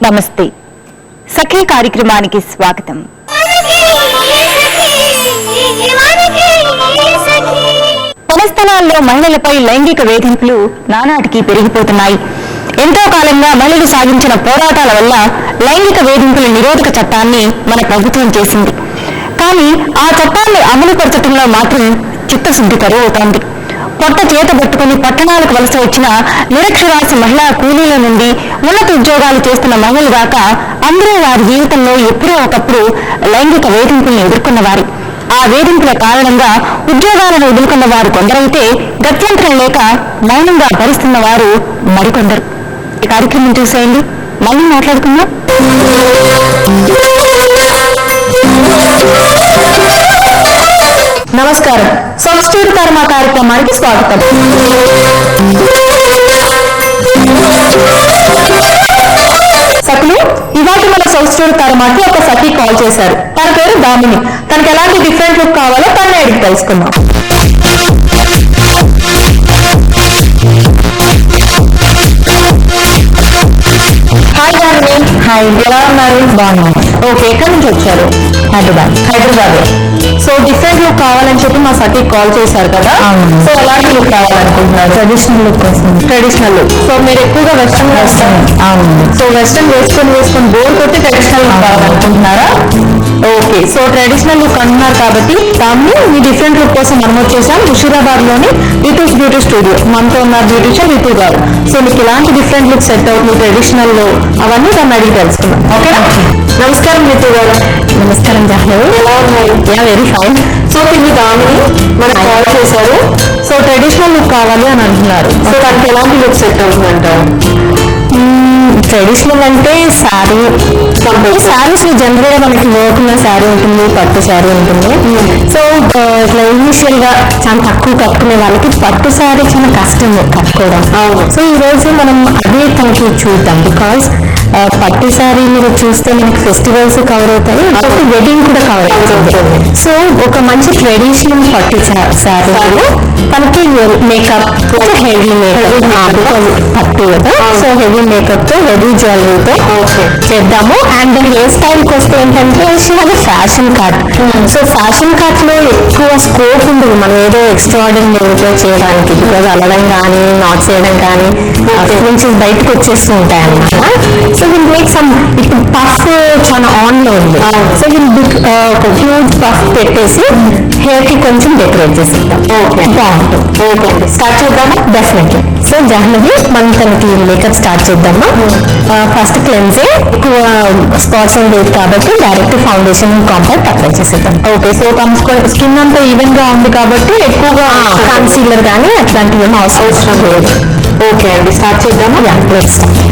నమస్తే సఖీ కార్యక్రమానికి స్వాగతం. పునఃస్థలాల్లో మహిళలపై లైంగిక వేధింపులు నానాటికి పెరిగిపోతున్నాయి. ఎంతో కాలంగా మహిళలు సాగించిన పోరాటాల వల్ల లైంగిక వేధింపుల నిరోధక చట్టాన్ని మన ప్రభుత్వం చేసింది. కానీ ఆ చట్టాన్ని అమలుపరచడంలో మాత్రం చిత్తశుద్ధి కరువవుతోంది. పొట్ట చేత పట్టుకుని పట్టణాలకు వలస వచ్చిన నిరక్షరాస్య మహిళా కూలీల నుండి ఉన్నత ఉద్యోగాలు చేస్తున్న మహిళలు దాకా అందరూ వారి జీవితంలో ఎప్పుడో ఒకప్పుడు లైంగిక వేధింపుల్ని ఎదుర్కొన్నవారు. ఆ వేధింపుల కారణంగా ఉద్యోగాలను వదులుకున్న వారు కొందరైతే గత్యంతరం లేక మౌనంగా భరిస్తున్న వారు మరికొందరు. ఈ కార్యక్రమం చూసేయండి, మళ్ళీ మాట్లాడుకుందాం. నమస్కారం, సబ్స్టిట్యూట్ కర్మ కార్యక్రమానికి స్వాగతం. సఖులు, ఇవాటి మన సబ్స్టిట్యూట్ కర్మకి ఒక సఖి కాల్ చేశారు. తన పేరు దామిని. తనకి ఎలాంటి డిఫరెంట్ లుక్ కావాలో తన అడిగి తెలుసుకుందాం. హాయ్ దామిని. హాయ్, ఎలా ఉన్నారు? బాగున్నాను. ఓకే, ఎక్కడి నుంచి వచ్చారు? హైదరాబాద్. సో డిఫరెంట్ లుక్ కావాలని చెప్పి మా సఖి కాల్ చేశారు కదా. సో ఎలాంటి లుక్ కావాలనుకుంటున్నారు? ట్రెడిషనల్ లుక్ వస్తుంది. Traditional look. సో మీరు ఎక్కువగా వెస్ట్రన్ వేస్తారు. అవును. సో వెస్ట్రన్ వేసుకొని బోర్ కొట్టి ట్రెడిషనల్ లుక్ కావాలనుకుంటున్నారా? ఓకే, సో ట్రెడిషనల్ లుక్ అంటున్నారు కాబట్టి దాన్ని మీ డిఫరెంట్ లుక్ కోసం మనం వచ్చేసాం హుషీరాబాద్ లోని రితూస్ బ్యూటీ స్టూడియో. మనతో ఉన్న బ్యూటీషియన్ రితు గారు. సో మీకు ఇలాంటి డిఫరెంట్ లుక్ సెట్ అవుతుంది ట్రెడిషనల్ లో అవన్నీ దాన్ని అడిగి తెలుసుకున్నాం. ఓకే, నమస్కారం రితు గారు. నమస్కారం జాహ్నవి, ఎలా ఉన్నాయి? Very fine. సో మీరు దామిని మనకు కాల్ చేశారు. సో ట్రెడిషనల్ లుక్ కావాలి అని అంటున్నారు. సో దానికి ఎలాంటి లుక్ సెట్ అవుతుంది అంటారు? ట్రెడిషనల్ అంటే శారీ. శారీస్ జనరల్ గా మనకి వర్క్ ఉన్న శారీ ఉంటుంది, పట్టు శారీ ఉంటుంది. సో ఇట్లా ఇనిషియల్ గా చాలా తక్కువ కట్టుకునే వాళ్ళకి పట్టు శారీ చాలా కష్టం కట్టుకోవడం. సో ఈ రోజు మనం అదే తనకి చూద్దాం. బికాస్ పట్టు శారీ మీరు చూస్తే మనకి ఫెస్టివల్స్ కవర్ అవుతాయి, వెడ్డింగ్ కూడా కవర్ అవుతుంది. సో ఒక మంచి ట్రెడిషనల్ పట్టు శారీలో మనకి మేకప్, హెవీ మేకప్, పట్టు కదా. సో హెవీ మేకప్ తో, హెవీ జ్యువెలరీతో చేద్దాము. అండ్ హెయిర్ స్టైల్ కి వస్తే ఏంటంటే fashion cut. So fashion cut లో ఎక్కువ స్కోప్ ఉంటుంది మనం ఏదో ఎక్స్ట్రాడినరీగా చేయడానికి. బికాజ్ అలడం కానీ నాట్స్ చేయడం కానీ నుంచి బయటకు వచ్చేస్తూ ఉంటాయి అన్నమాట. సో విల్ మేక్ సమ్, ఇప్పుడు పఫ్ చాలా ఆన్ లో ఉంది. సో విల్ బిగ్ ఒక హ్యూజ్ పఫ్ పెట్టేసి హెయిర్ కి కొంచెం డెకరేట్ చేసేద్దాం. బాగుంటుంది. ఓకే అండి, స్టార్ట్ చేద్దామా? డెఫినెట్లీ. సో జాహ్నవి, మనం తనకి మేకప్ స్టార్ట్ చేద్దామా? First cleansing. ఎక్కువ స్పాట్స్ లేదు కాబట్టి డైరెక్ట్ ఫౌండేషన్ కాంపాక్ట్ అప్లై చేసేద్దాం. ఓకే, సో తన స్కిన్ అంతా ఈవెన్ గా ఉంది కాబట్టి ఎక్కువగా కన్సీలర్ కానీ అట్లాంటివి ఏమో అవసరం లేదు. ఓకే అండి, స్టార్ట్ చేద్దామా? Let's start.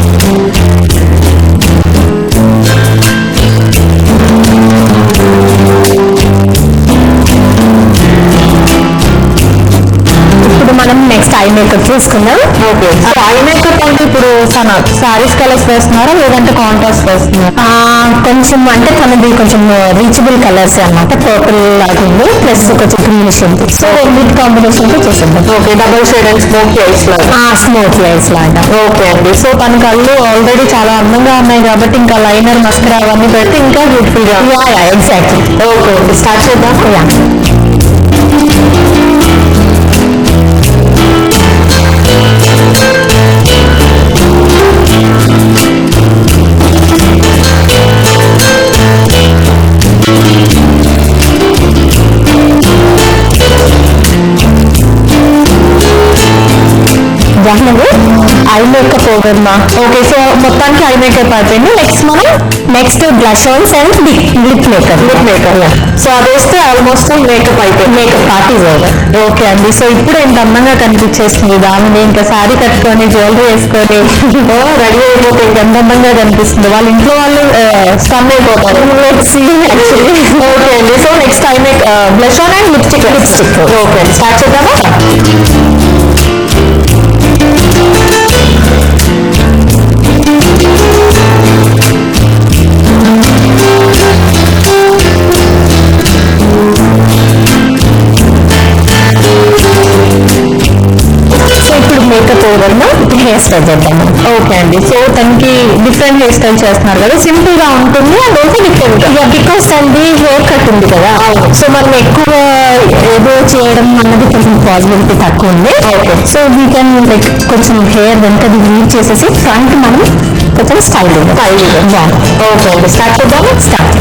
మనం నెక్స్ట్ ఐ మేకప్ చేసుకుందాం. ఓకే, ఐ మేకప్ అంటే ఇప్పుడు సారీస్ కలర్స్ వేస్తున్నారా లేదంటే కాంట్రాస్ట్ వేస్తున్నారా? కొంచెం అంటే తనది కొంచెం రీచబుల్ కలర్స్ అన్నమాట. పర్పుల్ లాగా ఉంది, ప్లస్ కొంచెం గ్రీనిష్ ఉంది. సో విత్ కాంబినేషన్ తో చేసేద్దాం. Okay, double shade and smoky ice లాగా. స్మోకీ ఐస్ లాగా. ఓకే అండి. సో తన కళ్ళు ఆల్రెడీ చాలా అందంగా ఉన్నాయి కాబట్టి ఇంకా లైనర్, మస్కరా అవన్నీ పెడితే ఇంకా బ్యూటిఫుల్ గా. ఎగ్జాక్ట్లీ. ఓకే అండి, స్టార్ట్ చేద్దాం. జాహ్నవి, ఐ మేకప్ ఓవర్ మా. ఓకే, సో మొత్తానికి ఐ మేకప్ అయిపోయింది. Next blush ons and lip makeup. So అది వేస్తే ఆల్మోస్ట్ మేకప్ అయిపోయింది. Makeup part is over. Okay అండి. సో ఇప్పుడు ఎంత అందంగా కనిపించేస్తుంది దాన్ని. ఇంకా శారీ కట్టుకొని జ్యువెలరీ వేసుకొని రెడీ అయిపోతే ఇంకా ఎంత అందంగా కనిపిస్తుంది. వాళ్ళ ఇంట్లో వాళ్ళు స్టన్ అయిపోతారు. ఓకే అండి. So next I make blush on and lipstick. Okay అండి, స్టార్ట్ చేద్దామా? స్టార్ట్ చేద్దాము. ఓకే అండి. సో తనకి డిఫరెంట్ హెయిర్ స్టైల్ చేస్తున్నారు కదా, సింపుల్ గా ఉంటుంది అండ్ ఆల్సో డిఫరెంట్. బికాస్ అండి హెయిర్ కట్ ఉంది కదా, సో మనం ఎక్కువ ఏదో చేయడం అన్నది కొంచెం పాసిబిలిటీ తక్కువ ఉంది. Okay. So we can like కొంచెం హెయిర్ వెంటది లీవ్ చేసేసి ఫ్రంట్ మనం కొంచెం స్టైల్ ఓకే అండి, స్టార్ట్ చేద్దాము. స్టార్ట్.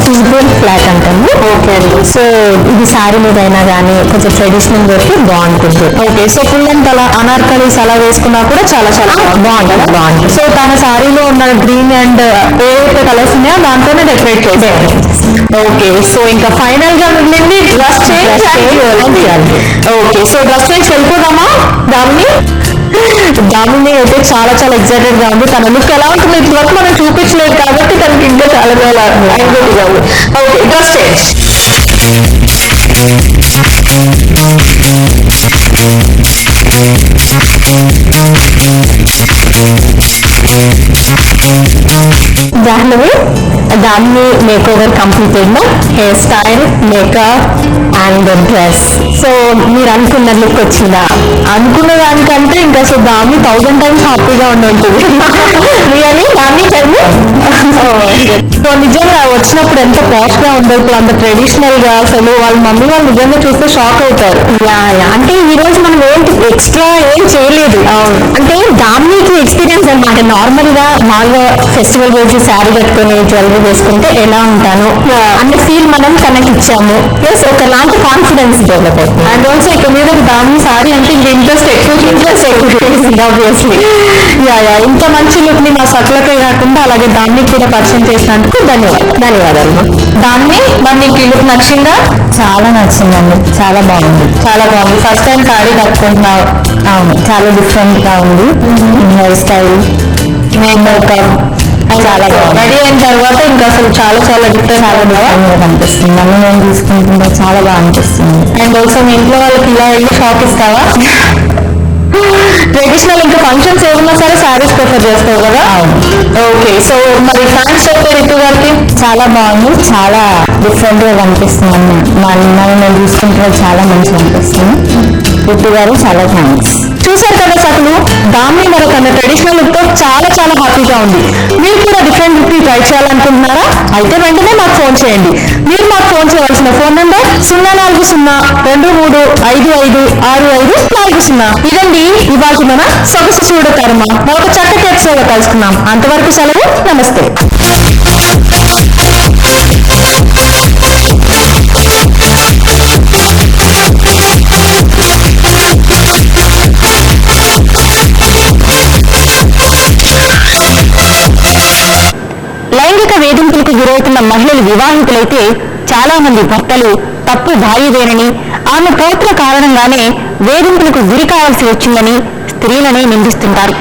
ఫిజిబుల్ ఫ్లాట్ అంటాము. ఓకే అండి. సో ఇది శారీ మీద అయినా కానీ కొంచెం ట్రెడిషనల్ వేస్తే బాగుంటుంది. ఓకే. సో ఫుల్ అండ్ అలా అనార్కలీస్ అలా వేసుకున్నా కూడా చాలా చాలా బాగుంటుంది. సో తన శారీలో ఉన్న గ్రీన్ అండ్ ఏవైతే కలర్స్ ఉన్నాయో దాంతోనే డెకరేట్ చేశారు. ఓకే. సో ఇంకా ఫైనల్ గా మిగిలింది dress change. Okay. So dress change వెళ్ళిపోదామా? దామిని అయితే చాలా చాలా ఎక్సైటెడ్ గా ఉంది. తన లుక్ ఎలా ఉంటుంది ఇప్పటివరకు మనం చూపించలేదు కాబట్టి తనకి ఇంకా చాలా చాలా యాంగ్జైటీగా ఉంది. Okay, dress change. దాన్ని మేక్ ఓవర్ కంప్లీటెడ్ లో hair style, makeup and dress. So మీరు అనుకున్న లుక్ వచ్చిందా? అనుకున్న దానికంటే ఇంకా సో దాన్ని 1000 times హ్యాపీగా ఉంటుంది. రియల్లీ దాన్ని చెప్పు. సో నిజంగా వచ్చినప్పుడు ఎంత పాష్ గా ఉందో, ఇప్పుడు అంత ట్రెడిషనల్ గా అసలు వాళ్ళ మమ్మీ వాళ్ళు నిజంగా చూస్తే షాక్ అవుతారు. అంటే ఈ రోజు మనం ఏంటి ఎక్స్ట్రా ఏం చేయలేదు. అంటే దానికి ఎక్స్పీరియన్స్ అనమాట. నార్మల్ గా మామూలుగా ఫెస్టివల్ రోజు శారీ కట్టుకుని జ్యువెలరీ వేసుకుంటే ఎలా ఉంటాను అన్న ఫీల్ మనం తనకి ఇచ్చాము. ప్లస్ ఒకలాంటి కాన్ఫిడెన్స్ డెవలప్ అవుతుంది. అండ్ ఆల్సో ఇక మీద దాని సారీ అంటే ఇంకా ఇంట్రెస్ట్ ఎక్కువ ఆబ్వియస్లీ. ఇంత మంచి లుక్ ని మా సకలకే కాకుండా అలాగే దాన్ని కూడా పరిచయం చేసినందుకు ధన్యవాదాలు. దాన్ని మరి నీకు లుక్ నచ్చిందా? చాలా నచ్చిందండి, చాలా బాగుంది. ఫస్ట్ టైం సారీ కట్టుకుంటున్నావు. అవును, చాలా డిఫరెంట్ గా ఉంది. హెయిర్ స్టైల్, మేకప్ చాలా బాగుంది. రెడీ అయిన తర్వాత ఇంకా అసలు చాలా చాలా డిఫరెంట్ అనిపిస్తుంది. మళ్ళీ నేను తీసుకుంటుంటే చాలా బాగా అనిపిస్తుంది. అండ్ ఆల్సో మీ ఇంట్లో వాళ్ళకి ఇలా వెళ్ళి షాప్ ఇస్తావా? ట్రెడిషనల్ ఇంకా ఫంక్షన్స్ ఏమన్నా సరే శారీస్ ప్రిఫర్ చేస్తావు కదా? ఓకే. సో మరి ఫ్యాన్స్ చెప్పే రితు గారికి చాలా బాగుంది, చాలా డిఫరెంట్ గా కనిపిస్తుంది. మనం నేను చూసుకుంటే చాలా మంచిగా అనిపిస్తుంది. రితు గారు చాలా థ్యాంక్స్. చూసారు కదా సకులు, దాన్ని మరి తన ట్రెడిషనల్ లుక్ తో చాలా చాలా హ్యాపీగా ఉంది. మీరు కూడా డిఫరెంట్ లుక్ ని ట్రై చేయాలనుకుంటున్నారా? అయితే వెంటనే మాకు ఫోన్ చేయండి. మీరు మాకు ఫోన్ చేయవలసిన ఫోన్ నెంబర్ 0402556540. ఇదండి ఇవాళ మన సొగసు చూడతారమ్మ. మరొక చక్కటి ఎపిసోడ్ కలుసుకున్నాం. అంతవరకు సెలవు, నమస్తే. లైంగిక వేధింపులకు గురవుతున్న మహిళలు వివాహితులైతే చాలా మంది భర్తలు తప్పు భార్యదేనని, ఆమె ప్రయత్న కారణంగానే వేధింపులకు గురి కావాల్సి వచ్చిందని స్త్రీలనే నిందిస్తుంటారు.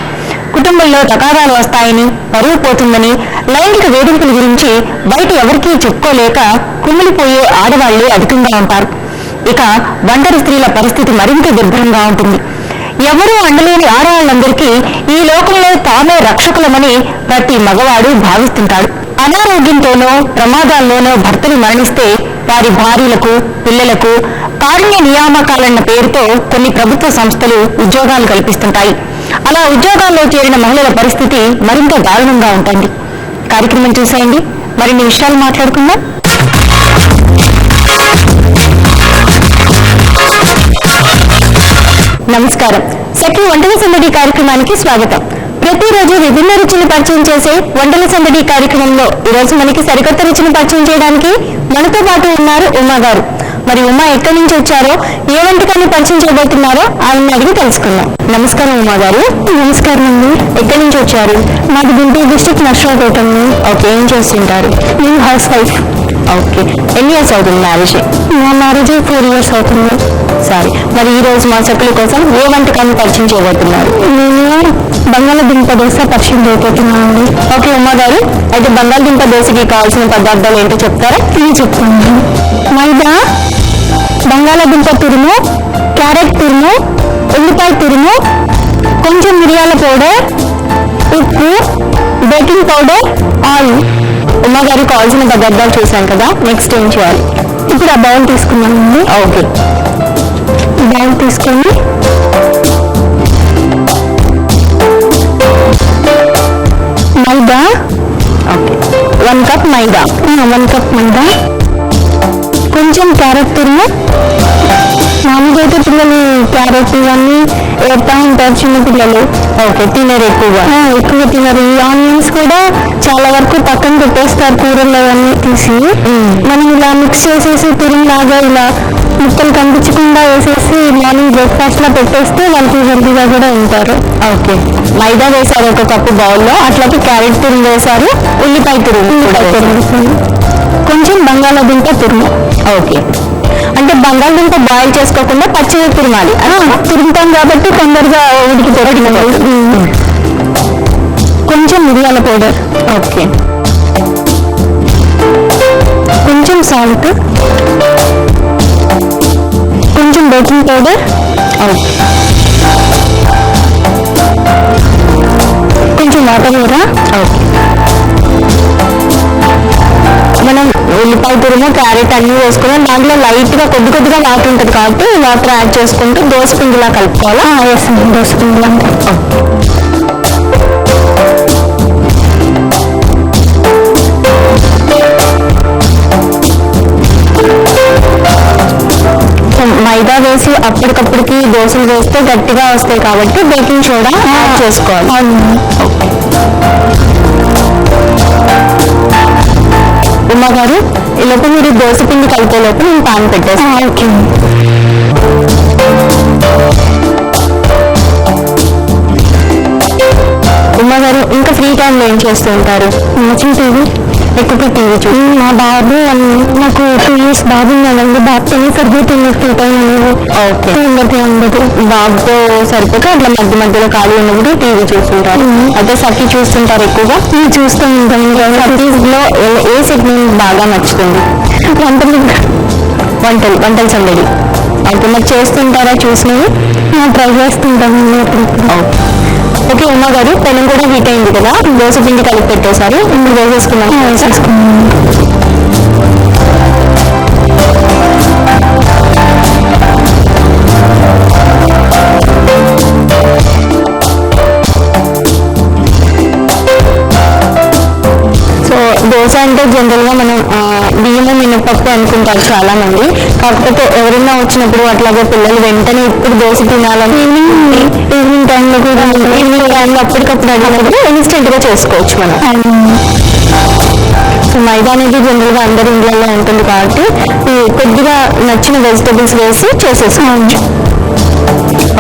కుటుంబంలో తగాదాలు వస్తాయని, పరువు పోతుందని, లైంగిక వేధింపుల గురించి బయట ఎవరికీ చెప్పుకోలేక కుమిలిపోయే ఆడవాళ్లు అధికంగా ఉంటారు. ఇక ఒంటరి స్త్రీల పరిస్థితి మరింత దుర్భరంగా ఉంటుంది. ఎవరూ అండలేని ఆడవాళ్ళందరికీ ఈ లోకంలో తామే రక్షకులమని ప్రతి మగవాడు భావిస్తుంటాడు. అనారోగ్యంతోనో ప్రమాదాల్లోనో భర్తలు మరణిస్తే వారి భార్యలకు, పిల్లలకు కారుణ్య నియామకాలన్న పేరుతో కొన్ని ప్రభుత్వ సంస్థలు ఉద్యోగాలు కల్పిస్తుంటాయి. అలా ఉద్యోగాల్లో చేరిన మహిళల పరిస్థితి మరింత దారుణంగా ఉంటుంది. కార్యక్రమం చూసేయండి, మరిన్ని విషయాలు మాట్లాడుకుందాం. నమస్కారం. సఖి వంటల సందడి కార్యక్రమానికి స్వాగతం. ప్రతిరోజు విభిన్న రుచులు పరిచయం చేసే వంటల సందడి కార్యక్రమంలో ఈరోజు మనకి సరికొత్త రుచిని పరిచయం చేయడానికి మనతో పాటు ఉన్నారు ఉమా గారు. మరి ఉమా ఎక్కడి నుంచి వచ్చారో, ఏ వంటకాన్ని పరిచయం చేయబోతున్నారో ఆయన్ని అడిగి తెలుసుకుందాం. నమస్కారం ఉమా గారు. నమస్కారం అండి. ఎక్కడి నుంచి వచ్చారు? మాది గుంటూరు డిస్ట్రిక్ట్ నర్సరావుపేట. ఓకే, ఏం చేస్తుంటారు? నేను హౌస్ వైఫ్. ఓకే, ఎన్ని ఇయర్స్ అవుతుంది మ్యారేజ్? నా మ్యారేజ్ 4 years అవుతుంది. సరే, మరి ఈ రోజు మా సభ్యుల కోసం ఏ వంటకాన్ని పరిచయం చేయబోతున్నారు? నేను బంగాళదుంప దోశ పరిచయం చేయబోతున్నామండి. ఓకే ఉమా గారు, అయితే బంగాళదుంప దోశకి కావాల్సిన పదార్థాలు ఏంటో చెప్తారా? ఇది చెప్తాను. మైదా, బంగాళదుంప తురుము, క్యారెట్ తురుము, ఉల్లిపాయ తురుము, కొంచెం మిరియాల పౌడర్, ఉప్పు, బేకింగ్ పౌడర్, ఆయిల్. ఉమా గారు కావాల్సిన పదార్థాలు చూసాం కదా, నెక్స్ట్ ఏం చేయాలి? ఇప్పుడు ఆ బౌల్ తీసుకున్నామండి. ఓకే, బౌల్ తీసుకొని మైదా, 1 కప్ మైదా, 1 కప్ మైదా, కొంచెం క్యారెట్ తురుము. మామూలుగా అయితే పిల్లలు క్యారెట్ ఇవన్నీ వేస్తా ఉంటారు చిన్న పిల్లలు. ఓకే, తినరు ఎక్కువ తినరు. ఈ ఆనియన్స్ కూడా చాలా వరకు పక్కన పెట్టేస్తారు కూరల్లో అన్నీ తీసి. మనం ఇలా మిక్స్ చేసేసి తురుములాగా ఇలా ముక్కలు కనిపించకుండా వేసేసి మార్నింగ్ బ్రేక్ఫాస్ట్ లా పెట్టేస్తే వాళ్ళకి హెల్తీగా కూడా ఉంటారు. ఓకే, మైదా వేశారు 1 కప్పు బౌల్లో, అట్లాగే క్యారెట్ తురుము వేశారు, ఉల్లిపాయ తురుము కూడా వేశారు. కొంచెం బంగాళాదుంప తురుము. ఓకే, అంటే బంగాళదుంప బాయిల్ చేసుకోకుండా పచ్చిగా తురుమాలి. తురుముతాం కాబట్టి తొందరగా ఉడికిపోతుంది. కొంచెం మిరియాల పౌడర్. ఓకే, కొంచెం సాల్ట్, కొంచెం బేకింగ్ పౌడర్, ఓకే, కొంచెం వాటర్ కూడా. ఓకే. మనం ఉల్లిపాయ తురుము, క్యారెట్ అన్ని వేసుకున్నాం. దాంట్లో లైట్ గా కొద్దిగా వాటర్ ఉంటుంది కాబట్టి వాటర్ యాడ్ చేసుకుంటూ దోశ పిండిలా కలుపుకోవాలా? వేస్తాం దోశ పిండిలా. మైదా వేసి అప్పటికప్పటికి దోశలు వేస్తే గట్టిగా వస్తాయి కాబట్టి బేకింగ్ సోడా యాడ్ చేసుకోవాలి. ఉమా గారు, ఈలోపు మీరు దోశ పిండి కలిపే లోపు నేను పాన్ పెట్టేస్తాను. ఓకే. ఉమా గారు, ఇంకా ఫ్రీ టైంలో ఏం చేస్తూ ఉంటారు? టీవీ, ఎక్కువ టీవీ చూసి. మా బాబు నాకు 2 years బాబు ఉన్నాడండి. బాబుతోనే సరిపోతుంది ఫ్రీ టైం అనేది. ఓకే, ఉండదు. బాబుతో సరిపోక అట్లా మధ్యలో ఖాళీ ఉన్నప్పుడు టీవీ చూస్తుంటారు. అయితే సఖీ చూస్తుంటారు ఎక్కువగా? చూస్తూ ఉంటాం. సఖీలో ఏ సెగ్మెంట్ బాగా నచ్చుతుంది? వంటలు సందడి. అయితే మరి చేస్తుంటారా చూసినవి? ట్రై చేస్తుంటాము. ఓకే ఉమా గారు, పెనం కూడా హీట్ అయింది కదా, దోశ పిండి కలిపి పెట్టేశారు. ఇప్పుడు వేసేసుకున్నాం. సో దోశ అంటే జనరల్ గా మనం బియ్యము మినపప్పు అనుకుంటారు చాలా మంది. కాకపోతే ఎవరైనా వచ్చినప్పుడు అట్లాగే పిల్లలు వెంటనే ఇప్పుడు దోశ తినాలని ఈవినింగ్ టైంలో కూడా అప్పటికప్పుడు అడిగినప్పుడు ఇన్స్టెంట్ గా చేసుకోవచ్చు మనం. సో మైదా అనేది జనరల్ గా అందరి ఇండ్లలో ఉంటుంది కాబట్టి కొద్దిగా నచ్చిన వెజిటబుల్స్ వేసి చేసేసుకోవచ్చు.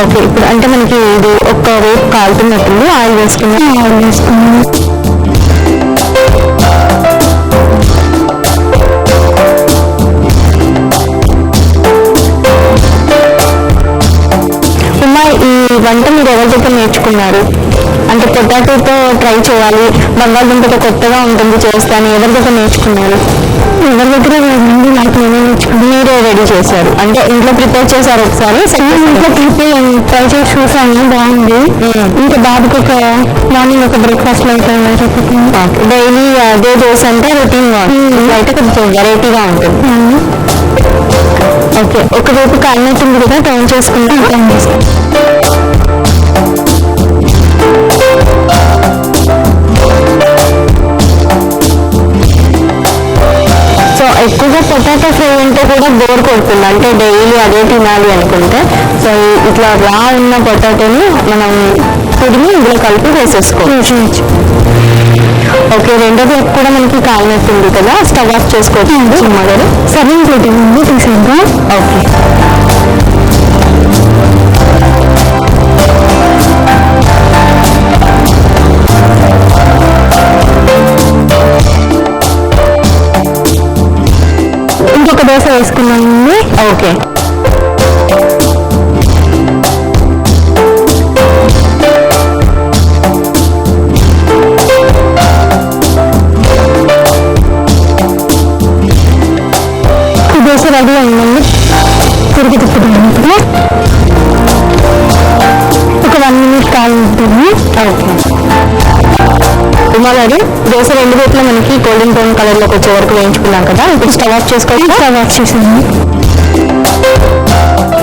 ఓకే, ఇప్పుడు అంటే మనకి ఇది ఒక్క వైపు కాలుతున్నట్టుంది. ఆయిల్ వేసుకున్నాం. ఈ వంట మీరు ఎవరి దగ్గర నేర్చుకున్నారు? అంటే పొటాటోతో ట్రై చేయాలి, బంగాళదుంపతో కొత్తగా ఉంటుంది చేస్తాను, ఎవరి దగ్గర నేర్చుకున్నారు? ఎవరి దగ్గర నాకు నేనే నేర్చుకున్నాను. మీరే రెడీ చేశారు అంటే ఇంట్లో ప్రిపేర్ చేశారు ఒకసారి? ఇంట్లో ట్రై చేసి చూసాను, బాగుంది. ఇంకా బాబుకి ఒక మార్నింగ్ ఒక బ్రేక్ఫాస్ట్ అయితే డైలీ అదే దోశ అంటే రొటీన్ గా అయితే కొంచెం వెరైటీగా ఉంటుంది. ఓకే, ఒకవైపు కాలినట్టుంది కదా, టర్న్ చేసుకుంటాం. సో ఎక్కువగా పొటాటో ఫ్రై అంటే కూడా బోర్ కొడుతుంది, అంటే డైలీ అదే తినాలి అనుకుంటే. సో ఇట్లా రా ఉన్న పొటాటోని మనం తురిమి ఇందులో కలిపి వేసేసుకోవచ్చు. ఓకే, రెండో వైపు కూడా మనకి కాలినట్టుంది కదా, స్టవ్ ఆఫ్ చేసుకోవచ్చు. ఉమా గారు, సర్వింగ్ ప్లేట్ ఉంది తీసేద్దాం. ఓకే, ఇంకొక దోశ వేసుకున్నామండి. ఓకే, ఉమ్మగారు దోశ రెండు వైపులా మనకి గోల్డెన్ బ్రౌన్ కలర్ లోకి వచ్చే వరకు వేయించుకున్నాం కదా. ఇప్పుడు స్టవ్ ఆఫ్ చేసుకోవాలి. స్టవ్ ఆఫ్ చేసింది.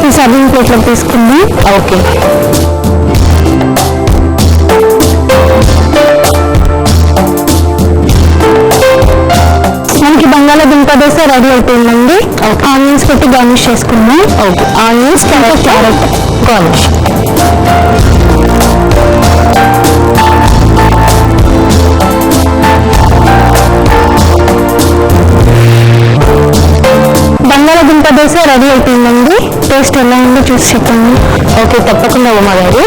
ఈ సర్వింగ్ ప్లేట్లో తీసుకుంది. ఓకే, మనకి బంగాళాదుంప దోశ రెడీ అయిపోయిందండి. ఆనియన్స్ పెట్టి గార్నిష్ చేసుకుందాం. Okay, onions carrot garnish. బంగాళాదుంప దోశ రెడీ అయిపోయిందండి. టేస్ట్ ఎలా ఉందో చూసి చెప్పండి. ఓకే, తప్పకుండా ఉమాగారు.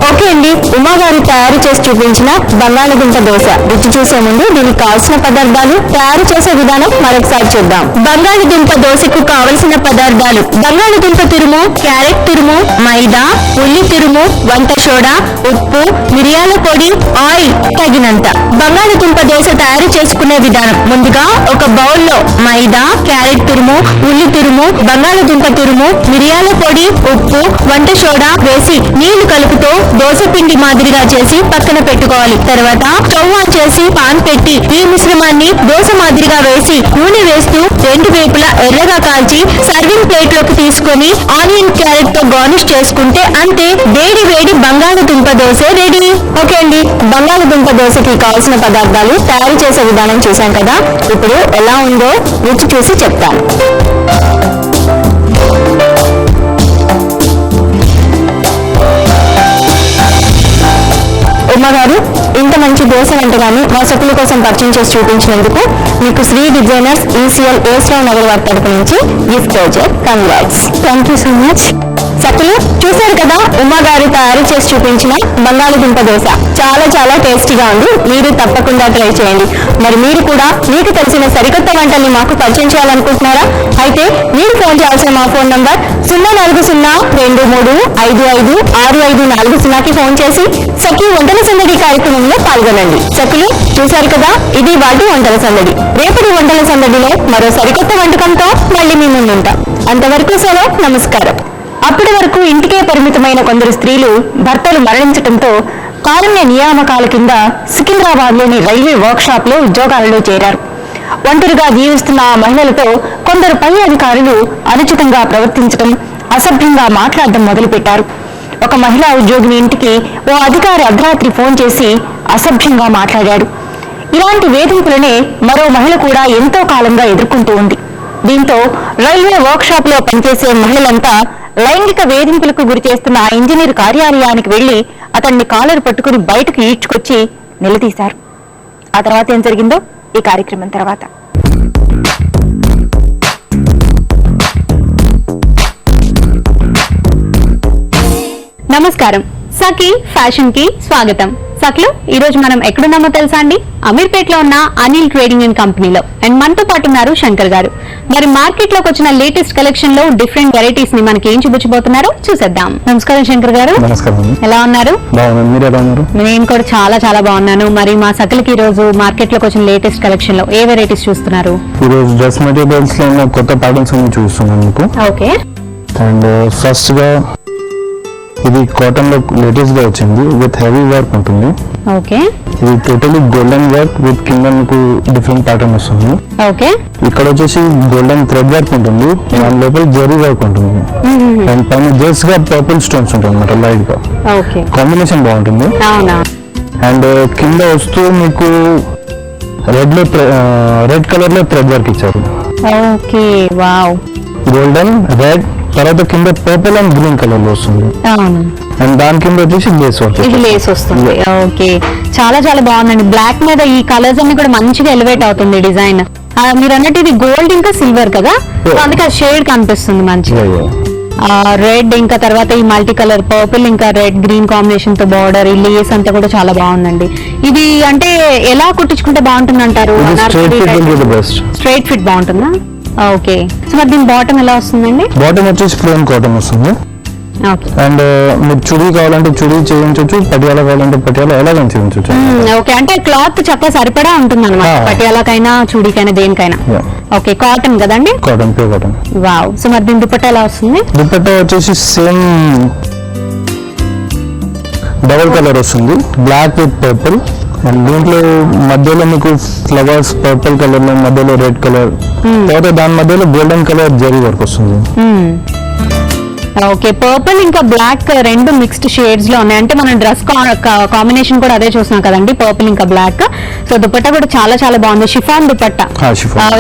ఓకే అండి, ఉమాగారు తయారు చేసి చూపించిన బంగాళాదుంప దోశ రుచి చూసే ముందు దీనికి కావాల్సిన పదార్థాలు, తయారు చేసే విధానం మరొకసారి చూద్దాం. బంగాళాదుంప దోశకు కావలసిన పదార్థాలు: బంగాళాదుంప తురుము, క్యారెట్ తురుము, మైదా, ఉల్లి తురుము, వంట సోడా, ఉప్పు, మిరియాల పొడి, ఆయిల్ తగినంత. బంగాళాదుంప దోశ తయారు చేసుకునే విధానం: ముందుగా ఒక బౌల్లో మైదా, క్యారెట్ తురుము, ఉల్లి తురుము, బంగాళాదుంప తురుము, మిరియాల పొడి, ఉప్పు, వంట సోడా వేసి నీళ్లు కలుపుతూ దోశ పిండి మాదిరిగా చేసి పక్కన పెట్టుకోవాలి. తర్వాత స్టవ్ ఆన్ చేసి పాన్ పెట్టి ఈ మిశ్రమాన్ని దోశ మాదిరిగా వేసి నూనె వేస్తూ రెండు వైపులా ఎర్రగా కాల్చి సర్వింగ్ ప్లేట్ లోకి తీసుకొని ఆనియన్ క్యారెట్ తో గార్నిష్ చేసుకుంటే అంతే, వేడి వేడి బంగాళాదుంప దోశ రెడీ. ఓకే అండి, బంగాళాదుంప దోశకి కావాల్సిన పదార్థాలు, తయారు చేసే విధానం చూసాం కదా. ఇప్పుడు ఎలా ఉందో రుచి చూసి చెప్తాను. ఉమ్మగారు, ఇంత మంచి దోశ వంటకాన్ని మా సకుల కోసం పరిచయం చేసి చూపించినందుకు మీకు శ్రీ డిజైనర్స్ ECL ఏస్రావు నగర్ వారి తరపు నుంచి gift voucher. Congrats. Thank you so much. సకులు చూశారు కదా, ఉమ్మగారు తయారు చేసి చూపించిన బంగాళాదుంప దోశ చాలా చాలా టేస్టీగా ఉంది. మీరు తప్పకుండా ట్రై చేయండి. మరి మీరు కూడా మీకు తెలిసిన సరికొత్త వంటల్ని మాకు పరిచయం చేయాలనుకుంటున్నారా? అయితే మీరు ఫోన్ చేయాల్సిన మా ఫోన్ నంబర్ 04023556540కి ఫోన్ చేసి సఖి వంటల సందడి కార్యక్రమంలో పాల్గొనండి. సఖులు చూశారు కదా, ఇది వాటి వంటల సందడి. రేపటి వంటల సందడిలో మరో సరికొత్త వంటకంతో మళ్ళీ మీ ముందుంటాం. అంతవరకు సెలవు, నమస్కారం. అప్పటి వరకు ఇంటికే పరిమితమైన కొందరు స్త్రీలు భర్తలు మరణించడంతో కారుణ్య నియామకాల కింద సికింద్రాబాద్లోని రైల్వే వర్క్షాప్ లో ఉద్యోగాలలో చేరారు. ఒంటరిగా జీవిస్తున్న ఆ మహిళలతో కొందరు పై అధికారులు అనుచితంగా ప్రవర్తించడం, అసభ్యంగా మాట్లాడడం మొదలుపెట్టారు. ఒక మహిళా ఉద్యోగిని ఇంటికి ఓ అధికారి అర్ధరాత్రి ఫోన్ చేసి అసభ్యంగా మాట్లాడాడు. ఇలాంటి వేధింపులనే మరో మహిళ కూడా ఎంతో కాలంగా ఎదుర్కొంటూ ఉంది. దీంతో రైల్వే వర్క్షాప్ లో పనిచేసే మహిళలంతా లైంగిక వేధింపులకు గురి చేస్తున్న ఆ ఇంజనీర్ కార్యాలయానికి వెళ్లి అతన్ని కాలర్ పట్టుకుని బయటకు ఈడ్చుకొచ్చి నిలదీశారు. ఆ తర్వాత ఏం జరిగిందో ఈ కార్యక్రమం తర్వాత. నమస్కారం, సఖి ఫ్యాషన్ కి స్వాగతం. సఖిలు, ఈ రోజు మనం ఎక్కడున్నామో తెలుసా అండి? అమీర్పేటలో ఉన్న అనిల్ ట్రేడింగ్ అండ్ కంపెనీలో. అండ్ మనతో పాటు ఉన్నారు శంకర్ గారు. మరి మార్కెట్ లోకి వచ్చిన లేటెస్ట్ కలెక్షన్ లో డిఫరెంట్ వెరైటీస్ ని మనకి ఏం చూపించబోతున్నారో చూసేద్దాం. నమస్కారం శంకర్ గారు. నమస్కారం. ఎలా ఉన్నారు? నేను కూడా చాలా చాలా బాగున్నాను. మరి మా సఖిలకి ఈ రోజు మార్కెట్ లోకి వచ్చిన లేటెస్ట్ కలెక్షన్ లో ఏ వెరైటీస్ చూస్తున్నారు? ఈ రోజు డ్రెస్ మెటీరియల్స్ లో కొత్త ప్యాటర్న్స్ అన్ని చూస్తున్నాను మీకు. ఓకే. అండ్ ఫస్ట్ గా ఇది కాటన్ లో లేటెస్ట్ గా వచ్చింది, విత్ హెవీ వర్క్ ఉంటుంది. ఓకే. ఇది టోటలీ గోల్డెన్ వర్క్ విత్ కింద మీకు డిఫరెంట్ ప్యాటర్న్ వస్తుంది. ఓకే. ఇక్కడ వచ్చేసి గోల్డెన్ థ్రెడ్ వర్క్ ఉంటుంది, దాని లోపల జరీ వర్క్ ఉంటుంది. అండ్ పైన జస్ట్ గా పర్పుల్ స్టోన్స్ ఉంటాయి అన్నమాట, లైట్ గా. ఓకే. కాంబినేషన్ బాగుంటుంది. అండ్ కింద వస్తూ మీకు రెడ్ కలర్ లో థ్రెడ్ వర్క్ ఇచ్చారు. ఓకే. వావ్. గోల్డెన్, రెడ్, తర్వాత కింద పర్పుల్ అండ్ గ్రీన్ కలర్ లో వస్తుంది. అండ్ దాని కింద వచ్చేసి లేస్ వర్క్. ఇది లేస్ వస్తుంది. ఓకే, చాలా చాలా బాగుందండి. బ్లాక్ మీద ఈ కలర్స్ అన్ని కూడా మంచిగా ఎలివేట్ అవుతుంది డిజైన్. మీరు అన్నట్టు ఇది గోల్డ్ ఇంకా సిల్వర్ కదా, అందుకే ఆ షేడ్ కనిపిస్తుంది మంచిగా. రెడ్ ఇంకా తర్వాత ఈ మల్టీ కలర్ పర్పుల్ ఇంకా రెడ్ గ్రీన్ కాంబినేషన్ తో బార్డర్, ఈ లేస్ అంతా కూడా చాలా బాగుందండి. ఇది అంటే ఎలా కుట్టించుకుంటే బాగుంటుంది అంటారు? స్ట్రైట్ ఫిట్ బాగుంటుందా? ఓకే. సో మరి దీని బాటమ్ ఎలా వస్తుందండి? బాటమ్ వచ్చేసి ప్లెయిన్ కాటన్ వస్తుంది. అండ్ మీరు చుడీ కావాలంటే చుడీ చేయించవచ్చు, పటియాలా కావాలంటే పటియాలా ఎలాగైనా చేయించవచ్చు. ఓకే, అంటే క్లాత్ చక్కగా సరిపడా ఉంటుంది అనమాట, పటియాలాకైనా చుడీకైనా దేనికైనా. ఓకే, కాటన్ కదండి? Cotton, pure cotton. Wow. So మరి దీని దుపట్టా ఎలా వస్తుంది? దుపట్టా వచ్చేసి సేమ్ డబుల్ కలర్ వస్తుంది, బ్లాక్ విత్ పర్పుల్ అండ్ దీంట్లో మధ్యలో మీకు ఫ్లవర్స్ పర్పుల్ కలర్ లో, మధ్యలో రెడ్ కలర్, తర్వాత దాని మధ్యలో గోల్డెన్ కలర్ జరీ వర్క్ వస్తుంది. ఓకే, పర్పుల్ ఇంకా బ్లాక్ రెండు మిక్స్డ్ షేడ్స్ లో ఉన్నాయి. అంటే మనం డ్రెస్ కాంబినేషన్ కూడా అదే చూస్తున్నాం కదండి, పర్పుల్ ఇంకా బ్లాక్. సో దుపట్టా కూడా చాలా చాలా బాగుంది, షిఫాన్ దుపట్టా.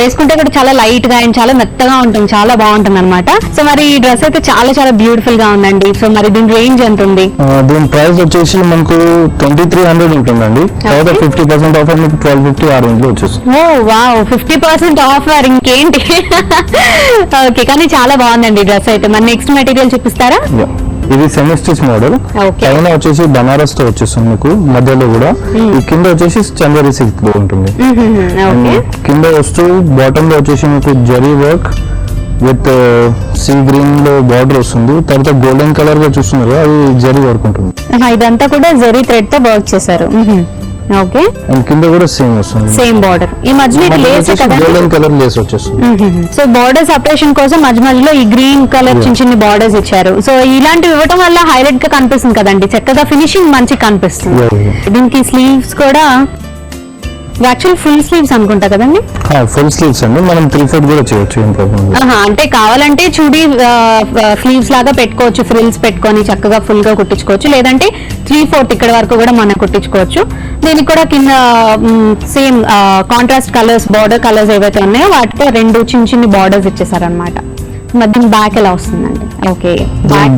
వేసుకుంటే కూడా చాలా లైట్ గా అండ్ చాలా మెత్తగా ఉంటుంది, చాలా బాగుంటుంది అనమాట. సో మరి ఈ డ్రెస్ అయితే చాలా చాలా బ్యూటిఫుల్ గా ఉందండి. సో మరి దీని రేంజ్ ఎంత ఉంది? దీని ప్రైస్ వచ్చేసి మనకు 2300 ఉంటుందండి. తర్వాత 50% ఆఫర్ మీకు 1250 ఆ రేంజ్ లో వచ్చేస్తుంది. ఓ వావ్, 50% ఆఫర్, ఇంకేంటి. ఓకే, కానీ చాలా బాగుందండి డ్రెస్ అయితే. మరి నెక్స్ట్ మెటీరియల్ చూపిస్తారా? ఇది సెమీ స్టిచ్ మోడల్. పైన వచ్చేసి బనారస్ తో వచ్చేస్తుంది మీకు, మధ్యలో కూడా ఈ కింద వచ్చేసి చందేరి సిల్క్ లో ఉంటుంది. కింద వస్తూ బాటమ్ లో వచ్చేసి మీకు zari work with sea green లో బార్డర్ వస్తుంది. తర్వాత గోల్డెన్ కలర్ గా చూస్తున్నారు, అది జరీ వర్క్ ఉంటుంది. ఇదంతా కూడా జరీ థ్రెడ్ తో వర్క్ చేశారు. ఓకే, అండ్ కింద కూడా సేమ్ వస్తుంది, సేమ్ బార్డర్. ఈ మధ్యలో లేస్ గోల్డెన్ కలర్ లేస్ వచ్చేస్తుంది. సో బార్డర్ సెపరేషన్ కోసం మధ్యలో ఈ గ్రీన్ కలర్ చిన్న చిన్న బార్డర్స్ ఇచ్చారు. సో ఇలాంటివి ఇవ్వడం వల్ల హైలైట్ గా కనిపిస్తుంది కదండి, చక్కగా ఫినిషింగ్ మంచి కనిపిస్తుంది. దీనికి స్లీవ్స్ కూడా యాక్చువల్ ఫుల్ స్లీవ్స్ అనుకుంటా కదండి. ఫుల్ స్లీవ్స్ అండి, మనం 3/4 కూడా చేయొచ్చు, ఏం ప్రాబ్లం లేదు. అంటే కావాలంటే చూడి స్లీవ్స్ లాగా పెట్టుకోవచ్చు, ఫ్రిల్స్ పెట్టుకొని చక్కగా ఫుల్ గా కుట్టించుకోవచ్చు. లేదంటే 3/4 ఇక్కడ వరకు కూడా మనం కుట్టించుకోవచ్చు. దీనికి కూడా కింద same contrast colours, border colours ఏవైతే ఉన్నాయో వాటితో రెండు చిన్న చిన్న బార్డర్స్ ఇచ్చేసారనమాట. మధ్య బ్యాక్ ఎలా వస్తుందండి? ఓకే,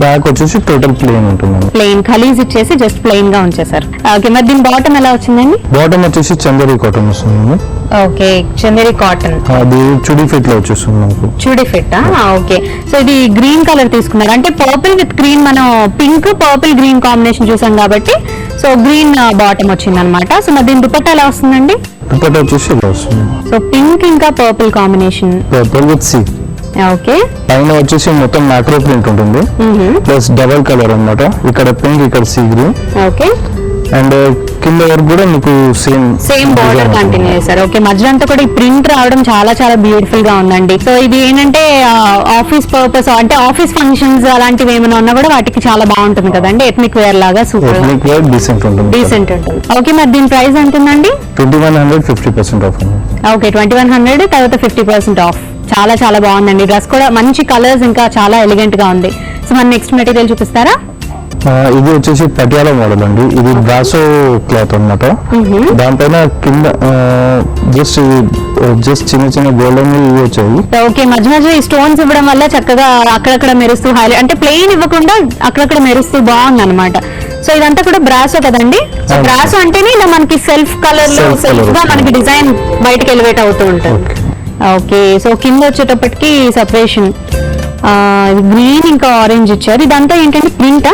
బ్యాక్ వచ్చేసి టోటల్ ప్లెయిన్ ఉంటుంది, ప్లెయిన్ ఖలీజ్ ఇచ్చేసి జస్ట్ ప్లెయిన్ గా ఉంచేసారు. ఓకే, మరి దీని బాటమ్ ఎలా వచ్చిందండి? బాటమ్ వచ్చేసి చందేరి కాటన్ వస్తుంది. ఓకే, చందేరి కాటన్, అది చుడీ ఫిట్ లో వచ్చేస్తుంది మనకు. చుడీ ఫిట్. ఓకే, సో ఇది గ్రీన్ కలర్ తీసుకున్నారు, అంటే పర్పుల్ విత్ గ్రీన్, మనం పింక్ పర్పుల్ గ్రీన్ కాంబినేషన్ చూసాం కాబట్టి సో గ్రీన్ బాటమ్ వచ్చింది అనమాట. సో మరి దీని దుపట్టా ఎలా వస్తుందండి? దుపట్టా వచ్చేసి ఇలా వస్తుంది, సో పింక్ ఇంకా purple combination, purple with sea. Okay, పైన వచ్చేసి మొత్తం మ్యాక్రో ప్రింట్ ఉంటుంది, ప్లస్ డబల్ కలర్ అన్నమాట. ఇక్కడ పింక్, ఇక్కడ సీ గ్రీన్. ఓకే, అండ్ కింద వరకు కూడా మీకు సేమ్ బార్డర్ కంటిన్యూ చేశారు. ఓకే, మధ్యలో అంతా కూడా ఈ ప్రింట్ రావడం చాలా చాలా బ్యూటిఫుల్ గా ఉందండి. సో ఇది ఏంటంటే ఆఫీస్ పర్పస్, అంటే ఆఫీస్ ఫంక్షన్స్ అలాంటివి ఏమైనా ఉన్నా కూడా వాటికి చాలా బాగుంటుంది కదండి, ఎథ్నిక్ వేర్ లాగా. సూపర్ డీసెంట్ ఉంటుంది. ఓకే, మరి దీని ప్రైస్ ఎంత ఉందండి? 2100, 50% ఆఫ్. ఓకే, 2100 తర్వాత 50% ఆఫ్. చాలా చాలా బాగుందండి డ్రెస్ కూడా, మంచి కలర్స్, ఇంకా చాలా ఎలిగెంట్ గా ఉంది. సో మన నెక్స్ట్ మెటీరియల్ చూపిస్తారా? ఇది వచ్చేసి పటియాలా మోడల్ అండి. ఇది బ్రాసో క్లాత్ అన్నమాట. దానిపైన కింద జస్ట్ చిన్న చిన్న గోల్డెన్ ఇవి వచ్చాయి. ఓకే, మధ్య మధ్య ఈ స్టోన్స్ ఇవ్వడం వల్ల చక్కగా అక్కడక్కడ మెరుస్తూ హైలైట్, అంటే ప్లెయిన్ ఇవ్వకుండా అక్కడక్కడ మెరుస్తూ బాగుంది అనమాట. సో ఇదంతా కూడా బ్రాసో కదండి. సో బ్రాసో అంటేనే ఇలా మనకి సెల్ఫ్ కలర్ లో సెల్ఫ్ గా మనకి డిజైన్ బయటకి ఎలివేట్ అవుతూ ఉంటుంది. ఓకే, సో కింద వచ్చేటప్పటికి సెపరేషన్ గ్రీన్ ఇంకా ఆరెంజ్ ఇచ్చారు. ఇదంతా ఏంటంటే ప్రింటా?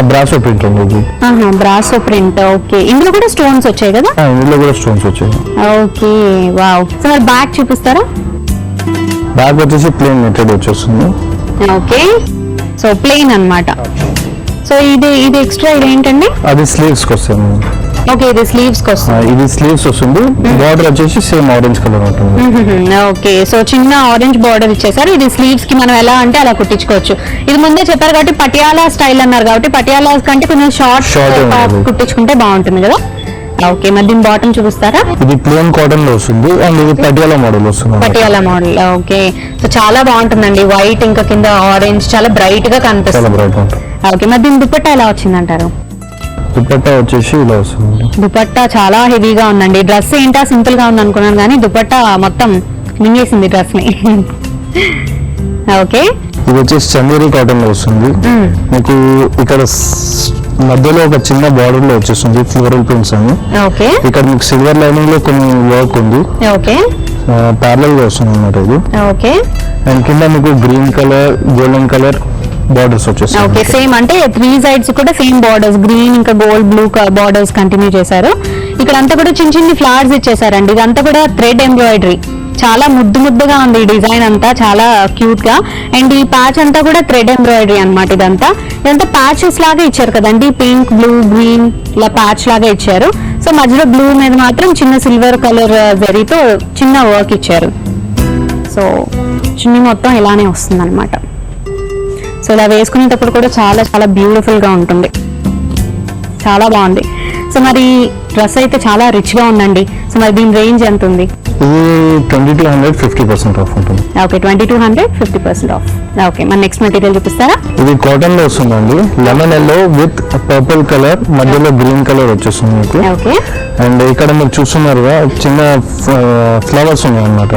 బ్రాసో ప్రింట్ ఉంది. Brasso print. ఓకే, ఇందులో కూడా స్టోన్స్ వచ్చాయి కదా? ఇందులో కూడా స్టోన్స్ వచ్చాయి. Okay, wow. సో మరి బ్యాక్ చూపిస్తారా? బ్యాక్ వచ్చేసి ప్లెయిన్ మెటీరియల్ వచ్చేస్తుంది. ఓకే, సో ప్లెయిన్ అన్నమాట. సో ఇది ఎక్స్ట్రా ఇది ఏంటండి? అది స్లీవ్స్ కి వస్తుంది. ఓకే, ఇది స్లీవ్స్ కి వస్తుంది. ఇది స్లీవ్స్ వస్తుంది. బార్డర్ వచ్చేసి సేమ్ ఆరెంజ్ కలర్ ఉంటుంది. ఓకే, సో చిన్న ఆరెంజ్ బార్డర్ ఇచ్చేసారు. ఇది స్లీవ్స్ కి మనం ఎలా అంటే అలా కుట్టించుకోవచ్చు. ఇది ముందే చెప్పారు కాబట్టి పటియాలా స్టైల్ అన్నారు కాబట్టి పటియాలా కంటే కొంచెం షార్ట్ కుట్టించుకుంటే బాగుంటుంది కదా. ఓకే, మరి దీని బాటమ్ చూపిస్తారా? ఇది ప్లెయిన్ కాటన్ లో వస్తుంది అండ్ ఇది పటియాలా మోడల్ వస్తుంది. పటియాలా మోడల్. ఓకే, సో చాలా బాగుంటుందండి. వైట్ ఇంకా కింద ఆరెంజ్ చాలా బ్రైట్ గా కనిపిస్తుంది. ఓకే, మరి దీని దుపట్టా ఎలా వచ్చిందంటారు? దుపట్టా వచ్చేసి ఇలా వస్తుంది. దుపట్టా చాలా హెవీగా ఉందండి. డ్రెస్ ఏంటా సింపుల్ గా ఉంది అనుకున్నాను కానీ దుపట్టా మొత్తం మింగేసింది డ్రెస్ ని. ఓకే, ఇది వచ్చేసి చందేరి కాటన్ లో వస్తుంది. మీకు ఇక్కడ మధ్యలో ఒక చిన్న బార్డర్ లో వచ్చేస్తుంది ఫ్లోరల్ ప్రింట్స్ అని. ఓకే, ఇక్కడ మీకు సిల్వర్ లైనింగ్ లో కొన్ని వర్క్ ఉంది. ఓకే, ప్యారలల్ గా వస్తుంది అన్నమాట ఇది. ఓకే, అండ్ కింద మీకు green colour, golden colour borders వచ్చేస్తాయి. ఓకే, సేమ్ అంటే 3 సైడ్స్ కూడా సేమ్ బార్డర్స్, గ్రీన్ ఇంకా గోల్డ్ బ్లూ బార్డర్స్ కంటిన్యూ చేశారు. ఇక్కడ అంతా కూడా చిన్న చిన్న ఫ్లవర్స్ ఇచ్చేసారండి. ఇదంతా కూడా థ్రెడ్ ఎంబ్రాయిడరీ, చాలా ముద్దుగా ఉంది ఈ డిజైన్ అంతా, చాలా క్యూట్ గా. అండ్ ఈ ప్యాచ్ అంతా కూడా థ్రెడ్ ఎంబ్రాయిడరీ అన్నమాట. ఇదంతా ప్యాచెస్ లాగా ఇచ్చారు కదండి, పింక్, బ్లూ, గ్రీన్ ఇలా ప్యాచ్ లాగా ఇచ్చారు. సో మధ్యలో బ్లూ మీద మాత్రం చిన్న సిల్వర్ కలర్ జరీతో చిన్న వర్క్ ఇచ్చారు. సో చున్నీ మొత్తం ఇలానే వస్తుంది అనమాట. సో ఇలా వేసుకునేటప్పుడు కూడా చాలా చాలా బ్యూటిఫుల్ గా ఉంటుంది, చాలా బాగుంది. సో మరి డ్రెస్ అయితే చాలా రిచ్ గా ఉందండి. సో మరి దీని రేంజ్ ఎంత ఉంది? ఇది 2200 50% ఆఫ్ ఉంటుంది. Okay, 2200 50% of. ఓకే, మన నెక్స్ట్ మెటీరియల్ చూపిస్తారా? ఇది కాటన్ లో వస్తుందండి, lemon yellow with purple colour, మధ్యలో గ్రీన్ కలర్ వచ్చేస్తుంది మీకు. ఓకే, అండ్ ఇక్కడ మీరు చూస్తున్నారుగా చిన్న ఫ్లవర్స్ ఉన్నాయి అన్నమాట.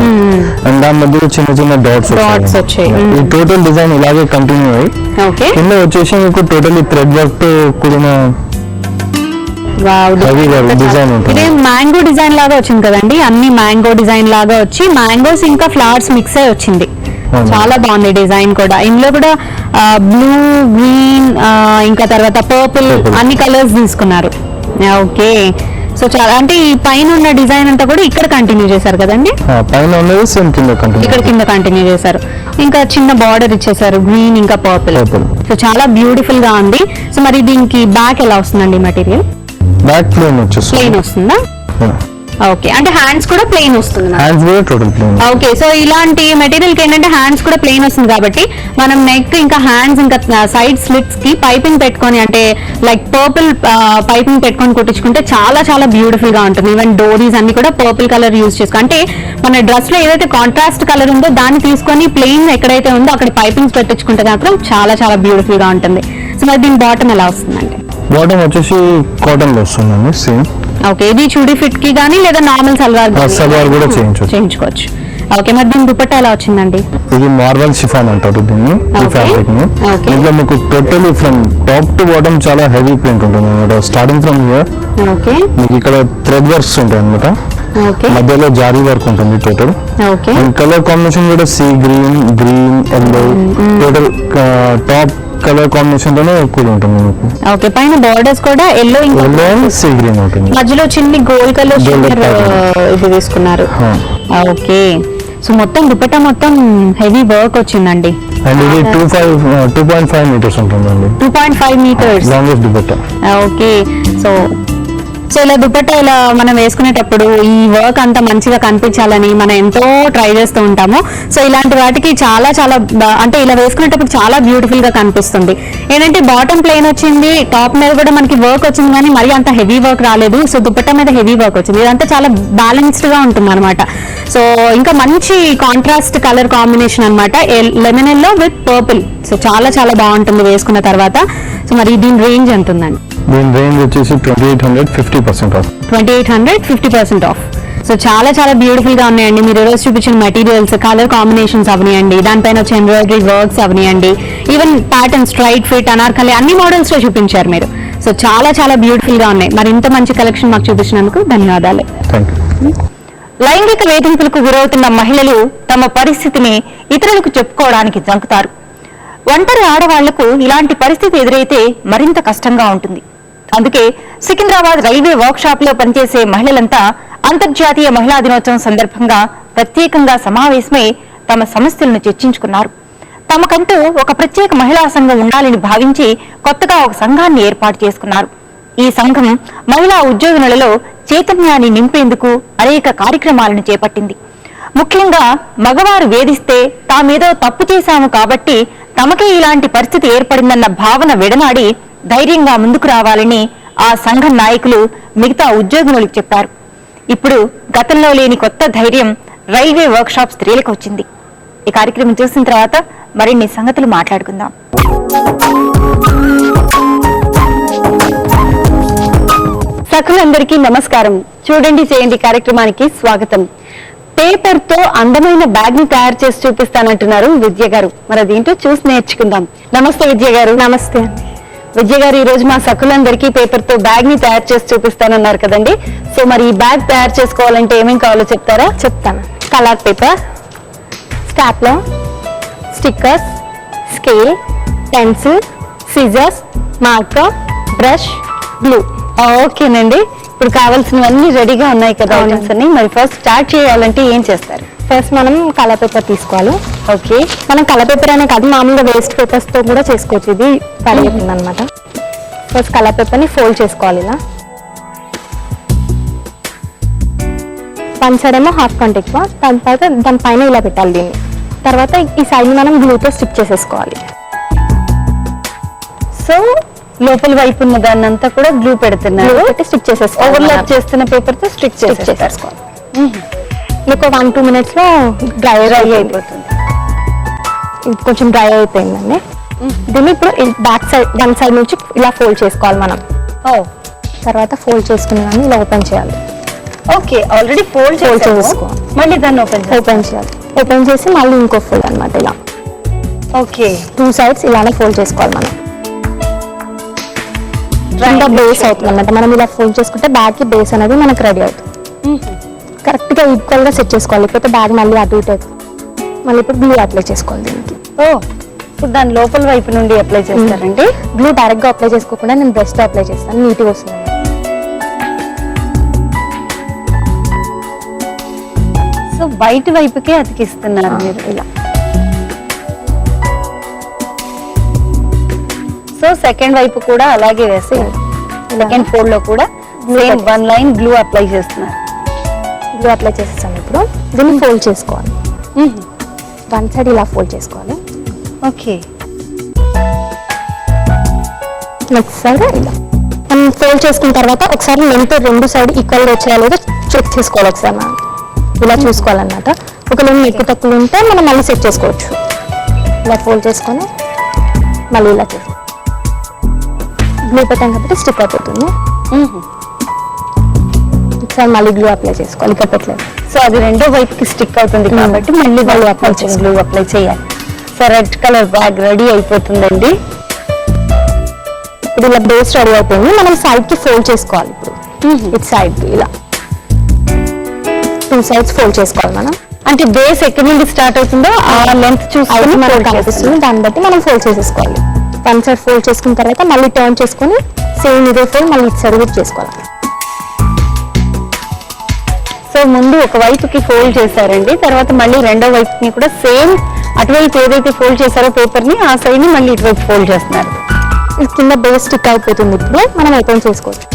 అండ్ దాని మధ్యలో చిన్న చిన్న డాట్స్ వచ్చాయి. ఈ టోటల్ డిజైన్ ఇలాగే కంటిన్యూ అయ్యి ఓకే, కింద వచ్చేసి మీకు టోటల్లీ థ్రెడ్ వర్క్ తో కూడిన డిజైన్ ఉంటుంది. ఇదే మ్యాంగో డిజైన్ లాగా వచ్చింది కదండి, అన్ని మ్యాంగో డిజైన్ లాగా వచ్చి మ్యాంగోస్ ఇంకా ఫ్లవర్స్ మిక్స్ అయి వచ్చింది. చాలా బాగుంది డిజైన్ కూడా. ఇందులో కూడా బ్లూ, గ్రీన్, ఇంకా తర్వాత పర్పుల్ అన్ని కలర్స్ తీసుకున్నారు. ఓకే, సో చాలా అంటే ఈ పైన ఉన్న డిజైన్ అంతా కూడా ఇక్కడ కంటిన్యూ చేశారు కదండి, పైన ఉన్నది సేమ్ కింద ఇక్కడ కింద కంటిన్యూ చేశారు. ఇంకా చిన్న బార్డర్ ఇచ్చేసారు గ్రీన్ ఇంకా పర్పుల్. సో చాలా బ్యూటిఫుల్ గా ఉంది. సో మరి దీనికి బ్యాక్ ఎలా వస్తుందండి మెటీరియల్? బ్యాక్ ప్లేన్ వచ్చేస్తుంది. ప్లెయిన్ వస్తుందా? ఓకే, అంటే హ్యాండ్స్ కూడా ప్లెయిన్ వస్తుంది. హ్యాండ్స్ కూడా టోటల్ ప్లెయిన్. ఓకే, సో ఇలాంటి మెటీరియల్ కి ఏంటంటే హ్యాండ్స్ కూడా ప్లెయిన్ వస్తుంది కాబట్టి మనం నెక్ ఇంకా హ్యాండ్స్ ఇంకా సైడ్ స్లిట్స్ కి పైపింగ్ పెట్టుకొని అంటే లైక్ పర్పుల్ పైపింగ్ పెట్టుకొని కుట్టించుకుంటే చాలా చాలా బ్యూటిఫుల్ గా ఉంటుంది. ఈవెన్ డోరీస్ అన్ని కూడా పర్పుల్ కలర్ యూజ్ చేసుకో, అంటే మన డ్రెస్ లో ఏదైతే కాంట్రాస్ట్ కలర్ ఉందో దాన్ని తీసుకొని ప్లెయిన్ ఎక్కడైతే ఉందో అక్కడ పైపింగ్స్ పెట్టించుకుంటే మాత్రం చాలా చాలా బ్యూటిఫుల్ గా ఉంటుంది. సో మరి దీని బాటమ్ ఎలా వస్తుందండి? బాటమ్ వచ్చేసి కాటన్ లో వస్తుందండి సేమ్. ఓకే, ఇది చూడీ ఫిట్ కి గానీ లేదా నార్మల్ సల్వార్ కూడా చేయించుకోవచ్చు. ఓకే, మరి దీని దుపట్టా ఎలా వచ్చిందండి? ఇది మార్బల్ షిఫాన్ అంటారు దీన్ని, ఈ ఫ్యాబ్రిక్ ని. ఇంట్లో మీకు totally from top to bottom చాలా హెవీ ప్రింట్ ఉంటుంది అనమాట. స్టార్టింగ్ ఫ్రమ్ హియర్ ఓకే, మీకు ఇక్కడ థ్రెడ్ వర్క్స్ ఉంటాయి అనమాట. మధ్యలో జారీ వర్క్ ఉంటుంది టోటల్. అండ్ కలర్ కాంబినేషన్ కూడా sea green, green, yellow, total top colour combination తోనే కూడా ఉంటుంది మీకు. ఓకే, పైన బోర్డర్స్ కూడా ఎల్లో సీ గ్రీన్ ఉంటుంది, మధ్యలో చిన్ని గోల్డ్ కలర్ ఇది తీసుకున్నారు. ఓకే, సో మొత్తం దుపట్టా మొత్తం హెవీ వర్క్ వచ్చిందండి. అండ్ ఇది 2.5 మీటర్స్ ఉంటుందండి. 2.5 metres longest dupatta. Okay, so ఇలా దుపట్టా ఇలా మనం వేసుకునేటప్పుడు ఈ వర్క్ అంతా మంచిగా కనిపించాలని మనం ఎంతో ట్రై చేస్తూ ఉంటాము. సో ఇలాంటి వాటికి చాలా చాలా అంటే ఇలా వేసుకునేటప్పుడు చాలా బ్యూటిఫుల్ గా కనిపిస్తుంది. ఏంటంటే బాటమ్ ప్లెయిన్ వచ్చింది, టాప్ మీద కూడా మనకి వర్క్ వచ్చింది కానీ మరి అంత హెవీ వర్క్ రాలేదు. సో దుపట్టా మీద హెవీ వర్క్ వచ్చింది. ఇదంతా చాలా బ్యాలెన్స్డ్ గా ఉంటుంది అనమాట. సో ఇంకా మంచి కాంట్రాస్ట్ కలర్ కాంబినేషన్ అనమాట, lemon yellow with purple. So చాలా చాలా బాగుంటుంది వేసుకున్న తర్వాత. సో మరి దీని రేంజ్ ఎంత ఉందండి? దీని రేంజ్ వచ్చేసి 2800 50% ఆఫ్. 2800 50% ఆఫ్. సో చాలా చాలా బ్యూటిఫుల్ గా ఉన్నాయండి. మీరు ఈరోజు చూపించిన మెటీరియల్స్, కలర్ కాంబినేషన్స్ అవనియండి, దానిపైన వచ్చే ఎంబ్రాయిడరీ వర్క్స్ అవనియండి, even pattern, straight fit, Anarkali అన్ని మోడల్స్ లో చూపించారు మీరు. సో చాలా చాలా బ్యూటిఫుల్ గా ఉన్నాయి. మరి ఇంత మంచి కలెక్షన్ మాకు చూపించినందుకు ధన్యవాదాలు. లైంగిక వేధింపులకు గురవుతున్న మహిళలు తమ పరిస్థితిని ఇతరులకు చెప్పుకోవడానికి జంకుతారు. ఒంటరి ఆడవాళ్లకు ఇలాంటి పరిస్థితి ఎదురైతే మరింత కష్టంగా ఉంటుంది. అందుకే సికింద్రాబాద్ రైల్వే వర్క్ షాప్ లో పనిచేసే మహిళలంతా అంతర్జాతీయ మహిళా దినోత్సవం సందర్భంగా ప్రత్యేకంగా సమావేశమై తమ సమస్యలను చర్చించుకున్నారు. తమకంటూ ఒక ప్రత్యేక మహిళా సంఘం ఉండాలని భావించి కొత్తగా ఒక సంఘాన్ని ఏర్పాటు చేసుకున్నారు. ఈ సంఘం మహిళా ఉద్యోగులలో చైతన్యాన్ని నింపేందుకు అనేక కార్యక్రమాలను చేపట్టింది. ముఖ్యంగా మగవారు వేధిస్తే తామేదో తప్పు చేశాము కాబట్టి తమకే ఇలాంటి పరిస్థితి ఏర్పడిందన్న భావన విడనాడి ధైర్యంగా ముందుకు రావాలని ఆ సంఘం నాయకులు మిగతా ఉద్యోగులకు చెప్పారు. ఇప్పుడు గతంలో లేని కొత్త ధైర్యం రైల్వే వర్క్ షాప్ స్త్రీలకు వచ్చింది. ఈ కార్యక్రమం చూసిన తర్వాత మరిన్ని సంగతులు మాట్లాడుకుందాం. సఖులందరికీ నమస్కారం. చూడండి చేయండి కార్యక్రమానికి స్వాగతం. పేపర్ తో అందమైన బ్యాగ్ ని తయారు చేసి చూపిస్తానంటున్నారు విద్య గారు. మరి అదేంటో చూసి నేర్చుకుందాం. నమస్తే విద్య గారు. నమస్తే. విద్య గారు, ఈ రోజు మా సఖులందరికీ పేపర్ తో బ్యాగ్ ని తయారు చేసి చూపిస్తానన్నారు కదండి. సో మరి ఈ బ్యాగ్ తయారు చేసుకోవాలంటే ఏమేం కావాలో చెప్తారా? చెప్తాను. Colour paper, stapler, stickers, scale, pencil, scissors, marker, brush, glue. ఓకేనండి, ఇప్పుడు కావాల్సినవన్నీ రెడీగా ఉన్నాయి కదా ఐటమ్స్ అన్ని. మరి ఫస్ట్ స్టార్ట్ చేయాలంటే ఏం చేస్తారు? ఫస్ట్ మనం కలర్ పేపర్ తీసుకోవాలి. ఓకే, మనం కలర్ పేపర్ అనే కాదు, మామూలుగా వేస్ట్ పేపర్స్ తో కూడా చేసుకోవచ్చు. ఇది పడిపోతుంది అనమాట. ఫస్ట్ కలర్ పేపర్ ని ఫోల్డ్ చేసుకోవాలి ఇలా. వన్ సైడ్ ఏమో హాఫ్ కంటే ఎక్కువ, దాని తర్వాత దానిపైన ఇలా పెట్టాలి దీన్ని. తర్వాత ఈ సైడ్ మనం గ్లూతో స్టిక్ చేసేసుకోవాలి. సో లోపల వైపు ఉన్న దాన్ని అంతా కూడా గ్లూ పెడుతున్నారు. స్టిక్ చేసేసుకోవాలి. ఓవర్లాప్ చేస్తున్న పేపర్ తో స్టిక్ చేసేసుకోవాలి. మీకు 1-2 minutes లో డ్రై అయిపోతుంది. ఇది కొంచెం డ్రై అయిపోయిందండి. దీన్ని ఇప్పుడు బ్యాక్ సైడ్ వన్ సైడ్ నుంచి ఇలా ఫోల్డ్ చేసుకోవాలి మనం. తర్వాత ఫోల్డ్ చేసుకుని ఇలా ఓపెన్ చేయాలి. ఓకే, ఆల్రెడీ ఫోల్డ్ చేసుకోవాలి. మళ్ళీ దాన్ని ఓపెన్ చేయాలి. ఓపెన్ చేసి మళ్ళీ ఇంకో ఫోల్డ్ అన్నమాట ఇలా. ఓకే, 2 sides ఇలానే ఫోల్డ్ చేసుకోవాలి మనం. కింద బేస్ అవుతుంది అన్నమాట. మనం ఇలా ఫోల్డ్ చేసుకుంటే బ్యాగ్ కి బేస్ అనేది మనకు రెడీ అవుతుంది. కరెక్ట్ గా ఈక్వల్ గా సెట్ చేసుకోవాలి. లేకపోతే బ్యాగ్ మళ్ళీ అటు ఇటు అవుతుంది. మళ్ళీ ఇప్పుడు గ్లూ అప్లై చేసుకోవాలి దీనికి. ఇప్పుడు దాని లోపల వైపు నుండి అప్లై చేస్తారండి. గ్లూ డైరెక్ట్ గా అప్లై చేసుకోకుండా నేను బ్రష్ తో అప్లై చేస్తాను. నీట్గా వస్తుంది. సో బయట వైపుకే అతికిస్తున్నారు మీరు ఇలా. సో సెకండ్ వైపు కూడా అలాగే వేసి సెకండ్ ఫోల్డ్ లో కూడా సేమ్ 1 line గ్లూ అప్లై చేస్తున్నారు. గ్లూ అప్లై చేసేసాను. ఇప్పుడు దీన్ని ఫోల్డ్ చేసుకోవాలి. వన్ సైడ్ ఇలా ఫోల్డ్ చేసుకోవాలి. ఓకే, నెక్స్ట్ సైడ్ ఇలా మనం ఫోల్డ్ చేసుకున్న తర్వాత ఒకసారి లెంత్ 2 సైడ్ ఈక్వల్ గా వచ్చాయో లేదో చెక్ చేసుకోవాలి. ఒకసారి మనం ఇలా చూసుకోవాలన్నమాట. ఒకవేళ ఎక్కువ తక్కువ ఉంటే మనం మళ్ళీ సెట్ చేసుకోవచ్చు. ఇలా ఫోల్డ్ చేసుకొని మళ్ళీ ఇలా చేసుకోవాలి. గ్లూ పెట్టాం కాబట్టి స్టిక్ అయిపోతుంది. ఒకసారి మళ్ళీ గ్లూ అప్లై చేసుకోవాలి. ఇక్కడ పెట్టలేదు. సో అది రెండో వైపుకి స్టిక్ అవుతుంది కాబట్టి మళ్ళీ గ్లూ అప్లై చేయాలి. So red colour bag ready అయిపోతుందండి. ఇప్పుడు ఇలా బేస్ రెడీ అయిపోయింది. మనం సైడ్ కి ఫోల్డ్ చేసుకోవాలి. ఇప్పుడు ఇటు సైడ్ కి ఇలా 2 sides ఫోల్డ్ చేసుకోవాలి మనం. అంటే బేస్ ఎక్కడి నుండి స్టార్ట్ అవుతుందో ఆ లెంత్ చూసుకొని మనకు కనిపిస్తుంది. దాన్ని బట్టి మనం ఫోల్డ్ చేసేసుకోవాలి. వన్ సైడ్ ఫోల్డ్ చేసుకున్న తర్వాత మళ్ళీ టర్న్ చేసుకొని సేమ్ ఇదే ఫోల్డ్ మళ్ళీ ఇటు సైడ్ కూడా చేసుకోవాలి. సో ముందు ఒక వైపుకి ఫోల్డ్ చేశారండి. తర్వాత మళ్ళీ రెండో వైపుకి కూడా సేమ్ అటువైపు ఏదైతే ఫోల్డ్ చేశారో పేపర్ ని ఆ సైడ్ ని మళ్ళీ ఇటువైపు ఫోల్డ్ చేస్తున్నారు. ఇది కింద బేస్ స్టిక్ అయిపోతుంది. ఇప్పుడు మనం ఓపెన్ చేసుకోవచ్చు.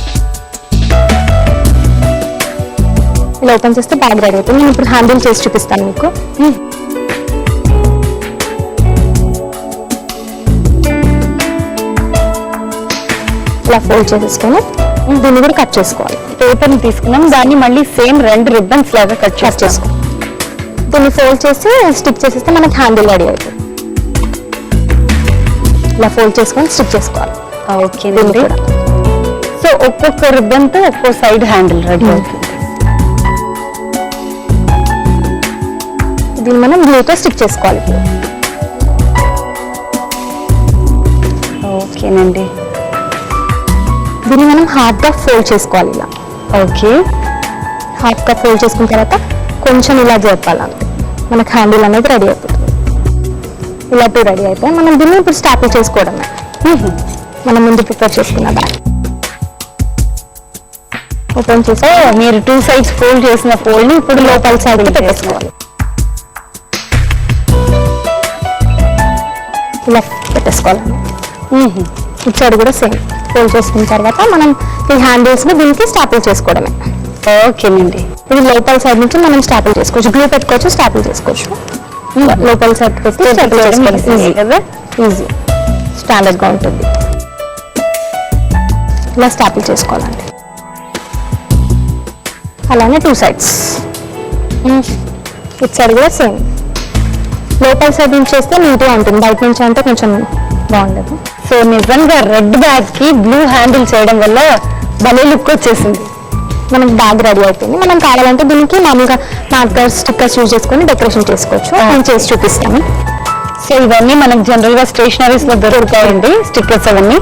ఇలా ఓపెన్ చేస్తే బ్యాగ్ రెడీ అవుతుంది. నేను ఇప్పుడు హ్యాండిల్ చేసి చూపిస్తాను మీకు. ఇలా ఫోల్డ్ చేసేసుకొని దీన్ని కూడా కట్ చేసుకోవాలి. పేపర్ ని తీసుకున్నాం, దాన్ని మళ్ళీ సేమ్ 2 ribbons లాగా కట్ చేసుకోవాలి. దీన్ని ఫోల్డ్ చేసి స్టిక్ చేసేస్తే మనకి హ్యాండిల్ రెడీ అవుతుంది. ఇలా ఫోల్డ్ చేసుకొని స్టిక్ చేసుకోవాలి. ఓకే, సో ఒక్కొక్క రిబ్బన్ తో ఒక్కో సైడ్ హ్యాండిల్ రెడీ అవుతుంది. దీన్ని మనం గ్లూతో స్టిక్ చేసుకోవాలి. ఓకేనండి, దీన్ని మనం హాఫ్ గా ఫోల్డ్ చేసుకోవాలి. ఇలా ఓకే, హాఫ్ గా ఫోల్డ్ చేసుకున్న తర్వాత కొంచెం ఇలా జరపాలంటే మనకు హ్యాండిల్ అనేది రెడీ అయిపోతుంది. ఇలా 2 రెడీ అయిపోయి మనం దీన్ని ఇప్పుడు స్టాపిల్ చేసుకోవడమే. మనం ముందు ప్రిపేర్ చేసుకున్న బ్యాగ్ ఓపెన్ చేసి మీరు 2 sides ఫోల్డ్ చేసిన ఫోల్డ్ ని ఇప్పుడు లోపల సైడ్ పెట్టేసుకోవాలి. ఇలా పెట్టేసుకోవాలి. ఇటు సైడ్ కూడా సేమ్ ఫోల్డ్ చేసుకున్న తర్వాత మనం ఈ హ్యాండిల్స్ ని దీనికి స్టాపిల్ చేసుకోవడమే. ఓకేనండి, ఇది లోపల సైడ్ నుంచి మనం స్టాపిల్ చేసుకోవచ్చు. గ్లూ పెట్టుకోవచ్చు, స్టాపిల్ చేసుకోవచ్చు. లోపల సైడ్ పెట్టి స్టాపిల్ చేసుకోవాలి. ఈజీ స్టాండర్డ్ గా ఉంటుంది. ఇలా స్టాపిల్ చేసుకోవాలండి. అలానే 2 sides. ఇటు సైడ్ కూడా సేమ్. లోపల సైడ్ నుంచి చేస్తే నీట్గా ఉంటుంది. బయట నుంచి అంటే కొంచెం బాగుండదు. సో నిజంగా రెడ్ బ్యాగ్ కి బ్లూ హ్యాండిల్ చేయడం వల్ల భలే లుక్ వచ్చేసింది. మనకి బ్యాగ్ రెడీ అయిపోయింది. మనం కావాలంటే దీనికి మామూలుగా మార్కర్స్ స్టిక్కర్స్ యూజ్ చేసుకొని డెకరేషన్ చేసుకోవచ్చు. నేను చేసి చూపిస్తాను. సో ఇవన్నీ మనకు జనరల్ గా స్టేషనరీస్ లో దొరుకుతాయండి స్టిక్కర్స్ అవన్నీ.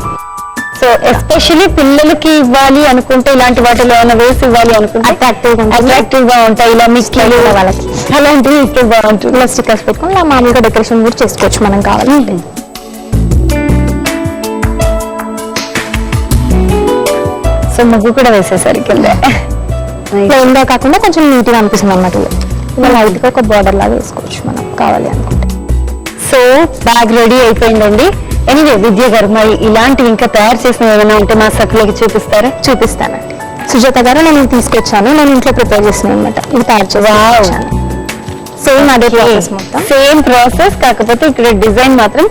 సో ఎస్పెషల్లీ పిల్లలకి ఇవ్వాలి అనుకుంటే ఇలాంటి వాటిలో ఏమైనా వేసి ఇవ్వాలి అనుకుంటే అట్రాక్టివ్ గా ఉంటాయి. ఇలా మిక్కీలు వాళ్ళకి అలాంటివి ఇస్తే బాగుంటుంది. ఇలా స్టిక్కర్స్ పెట్టుకొని ఇలా మామూలుగా డెకరేషన్ కూడా చేసుకోవచ్చు మనం కావాలంటే. సో ముగ్గు కూడా వేసేసరి కింద ప్లెయిన్ గా కాకుండా కొంచెం నీట్ గా అనిపిస్తుంది అన్నమాట. ఇలా లైట్ గా ఒక బార్డర్ లాగా వేసుకోవచ్చు మనం కావాలి అనుకుంటే. సో బ్యాగ్ రెడీ అయిపోయిందండి. ఎనీవే విద్య గారు, మరి ఇలాంటివి ఇంకా తయారు చేసిన ఏమైనా ఉంటే మా సకులకి చూపిస్తారా? చూపిస్తానండి. సుజాత గారు నేను తీసుకొచ్చాను. నేను ఇంట్లో ప్రిపేర్ చేసిన అనమాట. ఇది తయారు చేసి సేమ్ అదే ప్రాసెస్ మొత్తం. సేమ్ ప్రాసెస్, కాకపోతే ఇక్కడ డిజైన్ మాత్రం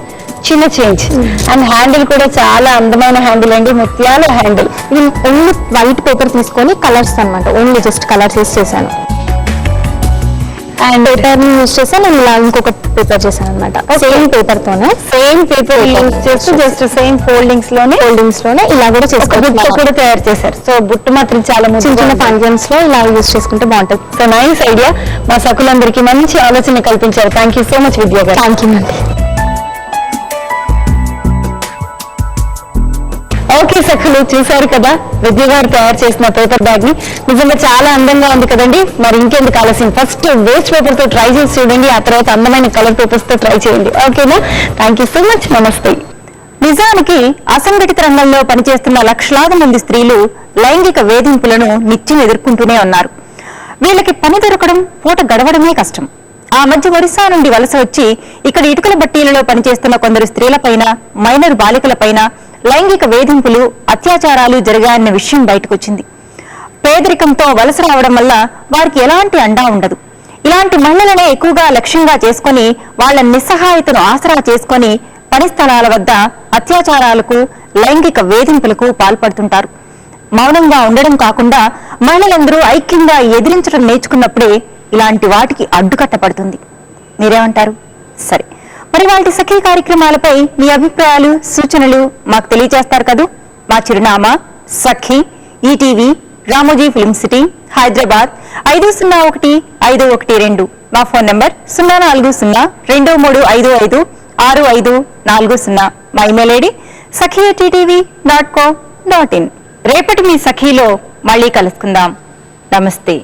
చిన్న చేంజ్. అండ్ హ్యాండిల్ కూడా చాలా అందమైన హ్యాండిల్ అండి, ముత్యాల హ్యాండిల్. ఇది ఓన్లీ వైట్ పేపర్ తీసుకొని కలర్స్ అన్నమాట, ఓన్లీ జస్ట్ కలర్స్ యూస్ చేశాను. అండ్ పేపర్ యూస్ చేశాను, నేను ఇలా ఇంకొక పేపర్ చేశాను అనమాట. సేమ్ పేపర్ తోనే సేమ్ పేపర్ యూజ్ చేస్తూ జస్ట్ సేమ్ ఫోల్డింగ్స్ లోనే ఇలా కూడా బుట్ట చేసుకోవచ్చు. కూడా తయారు చేశారు. సో బుట్ట మాత్రం చాలా చిన్న చిన్న ఫంక్షన్స్ లో ఇలా యూస్ చేసుకుంటే బాగుంటుంది. So nice idea. మా సకులందరికీ మంచి ఆలోచన కల్పించారు. థ్యాంక్ యూ సో మచ్ విద్యా గారు. థ్యాంక్ యూ అండి. ఓకే సఖులు, చూసారు కదా విద్య గారు తయారు చేసిన పేపర్ బ్యాగ్ ని. నిజంగా చాలా అందంగా ఉంది కదండి. మరి ఇంకెందుకు ఆలస్యం, ఫస్ట్ వేస్ట్ పేపర్ తో ట్రై చేసి చూడండి, ఆ తర్వాత అందమైన కలర్ పేపర్స్ తో ట్రై చేయండి. ఓకేనా? Thank you so much. నమస్తే. నిజానికి అసంఘటిత రంగంలో పనిచేస్తున్న లక్షలాది మంది స్త్రీలు లైంగిక వేధింపులను నిత్యం ఎదుర్కొంటూనే ఉన్నారు. వీళ్ళకి పని దొరకడం, పూట గడవడమే కష్టం. ఆ మధ్య ఒరిస్సా నుండి వలస వచ్చి ఇక్కడ ఇటుకల బట్టీలలో పనిచేస్తున్న కొందరు స్త్రీలపైన, మైనర్ బాలికలపైన లైంగిక వేధింపులు, అత్యాచారాలు జరిగాయన్న విషయం బయటకొచ్చింది. పేదరికంతో వలస రావడం వల్ల వారికి ఎలాంటి అండా ఉండదు. ఇలాంటి మహిళలనే ఎక్కువగా లక్ష్యంగా చేసుకుని వాళ్ల నిస్సహాయతను ఆసరా చేసుకుని పని స్థలాల వద్ద అత్యాచారాలకు, లైంగిక వేధింపులకు పాల్పడుతుంటారు. మౌనంగా ఉండడం కాకుండా మహిళలందరూ ఐక్యంగా ఎదిరించడం నేర్చుకున్నప్పుడే ఇలాంటి వాటికి అడ్డుకట్టపడుతుంది. మీరేమంటారు? సరే, మరి వాటి సఖీ కార్యక్రమాలపై మీ అభిప్రాయాలు, సూచనలు మాకు తెలియజేస్తారు కదూ. మా చిరునామా Sakhi, ETV, Ramoji film city, Hyderabad 501512. మా ఫోన్ నంబర్ 04023556540. మా ఇమెయిల్ ఐడి sakhi@ttv.co.in. రేపటి మీ సఖీలో మళ్ళీ కలుసుకుందాం. నమస్తే.